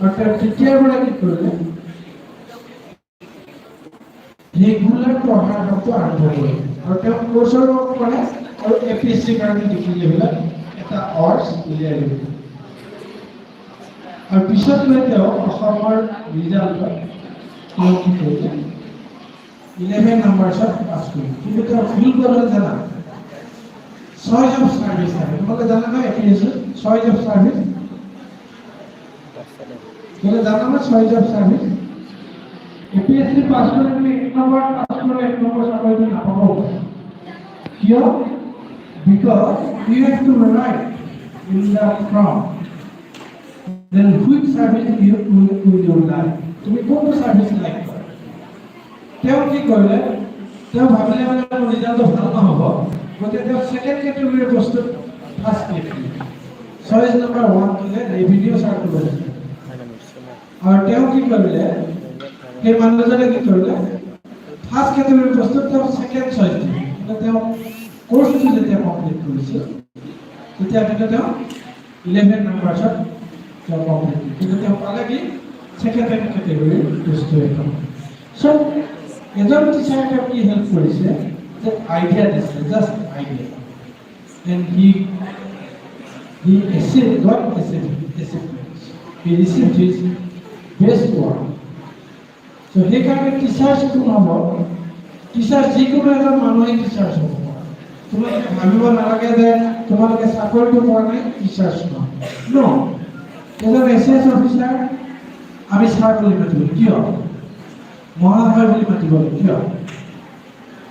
অৰ্থাৎ তেতিয়াৰ পৰা কি কৰিলে ৰেগুলাৰ পঢ়াটো আৰম্ভ কৰিলে আৰু তেওঁ কোৰ্চৰ কৰে আৰু এপিএছচিৰ কাৰণে ডিগ্ৰী লেভেলত এটা অৰ্ছ উলিয়াই দিলে আৰু পিছত গৈ তেওঁ অসমৰ ৰিজাল্টত তেওঁ কি কৰিলে 11 নাম্বাৰছত পাছ কৰিলে কিন্তু তেওঁ ভুল কৰিলে জানা চইচ অফ সার্ভিস থাকে তোমাকে জানা না এপিএসসি চইচ অফ সার্ভিস বলে জানা না choice of service APS-C pass করে তুমি 1 নম্বর পাস করে 1 নম্বর চাকরি না পাবো কিয় because you have to write in the form then which service you will like তুমি কোন সার্ভিস লাইক করো কেউ কি করলে কেউ ভাবলে মানে রেজাল্ট ভালো না হবে গতে দেও সেকেন্ড ক্যাটাগরির বস্তু ফার্স্ট ক্যাটাগরি চয়েস নাম্বার 1 দিলে এই ভিডিও স্টার্ট করবে আর কেউ কি করলে এই মানুষজনে কি করলে ফার্স্ট ক্যাটাগরির বস্তু তো সেকেন্ড চয়েস দিলে তেও কোর্সটো যেতিয়া কমপ্লিট কৰিছে তেতিয়া তেও 11 নাম্বাৰ শট তেও কমপ্লিট কিন্তু তেও পালে কি সেকেন্ড ক্যাটাগৰি বস্তু এটা সো এজন টিচাৰে কি হেল্প কৰিছে যে আইডিয়া দিছে just idea and he accepted God accepted he received his best work so he can be teachers to know teachers যিকোনো এজন মানুহে টিচাৰ্ছ হ'ব তোমাক ভাবিব নালাগে যে তোমালোকে চাকৰিটো পোৱা নাই টিচাৰ্ছ নো এজন এছএছ অফিচাৰ আমি ছাৰ বুলি মাতিব কিয় মহাশয় বুলি মাতিব কিয়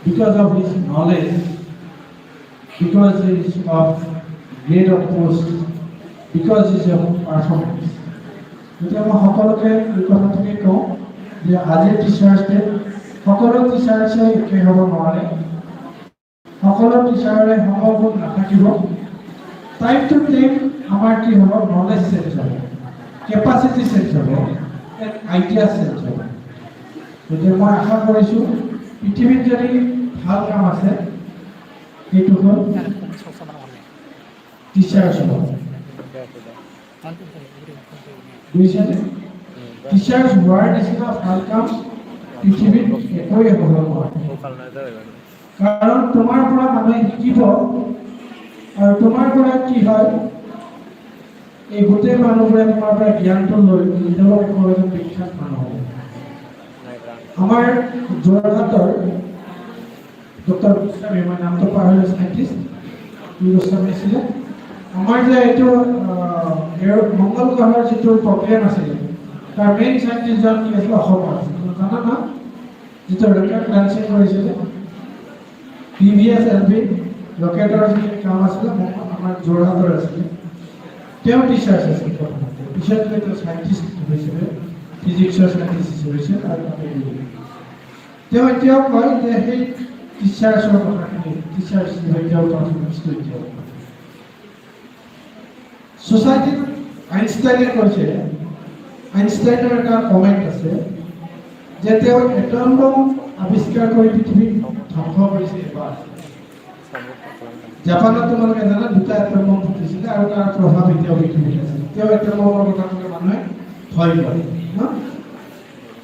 because of his knowledge, because he is of grade of post, because he is of performance. এতিয়া মই সকলোকে এই কথাটোকে কওঁ যে আজিৰ টিচাৰ্ছ ডে সকলো টিচাৰ্ছে একে হ'ব নোৱাৰে সকলো টিচাৰে সমগুণ নাথাকিব টাইম টু টাইম আমাৰ কি হ'ব নলেজ চেঞ্জ হ'ব কেপাচিটি চেঞ্জ হ'ব আইডিয়া চেঞ্জ হ'ব গতিকে মই আশা কৰিছোঁ পৃথিৱীত যদি ভাল কাম আছে সেইটো হ'ল টিচাৰ্ছ হ'ব বুজিছেনে টিচাৰ্ছ হোৱাৰ নিচিনা ভাল কাম পৃথিৱীত একোৱেই হ'ব নোৱাৰে কাৰণ তোমাৰ পৰা মানুহে শিকিব আৰু তোমাৰ পৰা কি হয় এই গোটেই মানুহবোৰে তোমাৰ পৰা জ্ঞানটো লৈ তেওঁলোকে এজন বিখ্যাত মানুহ হ'ব আমাৰ যোৰহাটৰ ডক্টৰ গোস্বামী মই নামটো পাহৰিলোঁ সাইন্টিষ্ট গোস্বামী আছিলে আমাৰ যে এইটো মংগল গ্ৰহৰ যিটো প্ৰগ্ৰেম আছিলে তাৰ মেইন সাইন্টিষ্টজন কি আছিলে অসমৰ আছিলে জানা না যিটো ৰকেট লঞ্চিং কৰিছিলে PVS LV ৰকেটৰ যি কাম আছিলে আমাৰ যোৰহাটৰ আছিলে তেওঁ টিচাৰ্ছ আছিল পিছত তেওঁ সাইন্টিষ্ট হৈছিলে ফিজিক্সৰ সাইন্টিষ্ট হৈছিল আৰু তেওঁ এতিয়াও কয় যে সেই টিচাৰ্ছৰ কথাখিনি টিচাৰ্ছ এতিয়াও পাৰফৰ্মেঞ্চটো এতিয়াও সোসাইটিত আইনষ্টাইনে কৈছে আইনষ্টাইনৰ এটা কমেণ্ট আছে যে তেওঁ এটম বম আৱিষ্কাৰ কৰি পৃথিৱীক ধ্বংস কৰিছে এবাৰ জাপানত তোমালোকে জানা দুটা এটম বম ফুটিছিলে আৰু তাৰ প্ৰভাৱ এতিয়াও পৃথিৱীত আছে তেওঁ এটম বমৰ কথা ক'লে মানুহে ভয় কৰে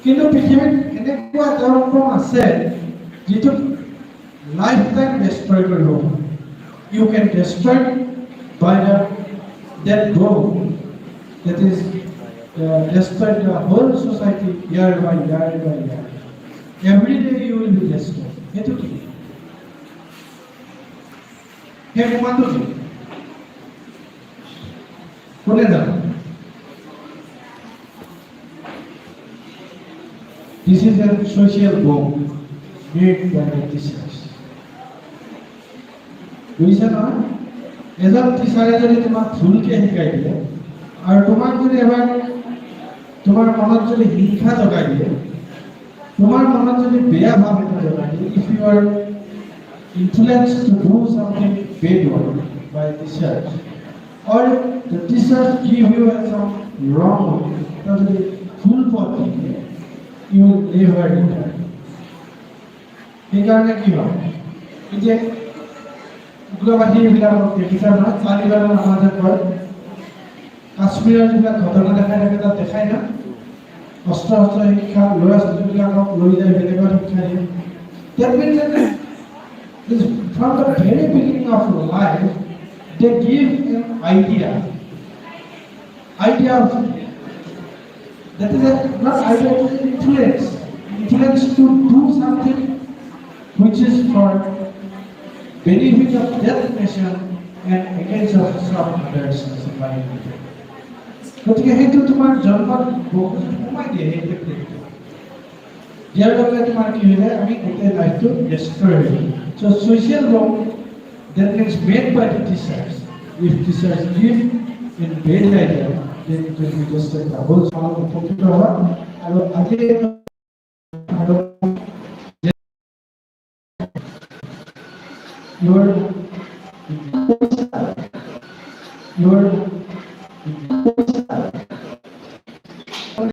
কিন্তু পৃথিৱীত এনেকুৱা এটম বম আছে যিটো লাইফ টাইম ডেষ্ট্ৰয় কৰিব you can destroy by that bomb that is destroyed the whole society year by year by year. Every day you will be destroyed. Itu ki? He kumatu ki? Kone jano? This is a social bomb made by the teachers. বুঝছে না? এজন টিচাৰে যদি তোমাক ভুলকে শিকাই দিয়ে আৰু তোমাক যদি এবাৰ তোমাৰ মনত যদি হিংসা জগাই দিয়ে তোমাৰ মনত যদি বেয়া ভাৱ এটা জগাই দিয়ে if you are influenced to do something bad work by teachers or the teachers give you some wrong যদি ভুল পথ দিয়ে ইউ উইল নেভার রিটার্ন সেইকাৰণে কি হয় এই যে উগ্ৰবাদী এইবিলাকক দেখিছা নহয় তালিবানৰ সমাজত কয় কাশ্মীৰৰ যিবিলাক ঘটনা দেখাই থাকে তাত দেখাই না অস্ত্ৰ শস্ত্ৰ শিক্ষা ল'ৰা ছোৱালীবিলাকক লৈ যায় বেলেগত শিক্ষা দিয়ে that means that from the very beginning of life they give an idea of that is not idea, it is influence to do something which is for benefit of that nation and against of some others society. গতিকে সেইটো তোমাৰ জন্মত বহুত সোমাই দিয়ে সেই টেকনিকটো দিয়াৰ লগে তোমাৰ কি হৈ যায় আমি গোটেই লাইফটো ডেষ্ট্ৰয় হৈ যায় চ' ছ'চিয়েল ৰং that means made by the teachers if teachers give in bad idea then it will be just a double sound উপকৃত হোৱা আৰু আজি your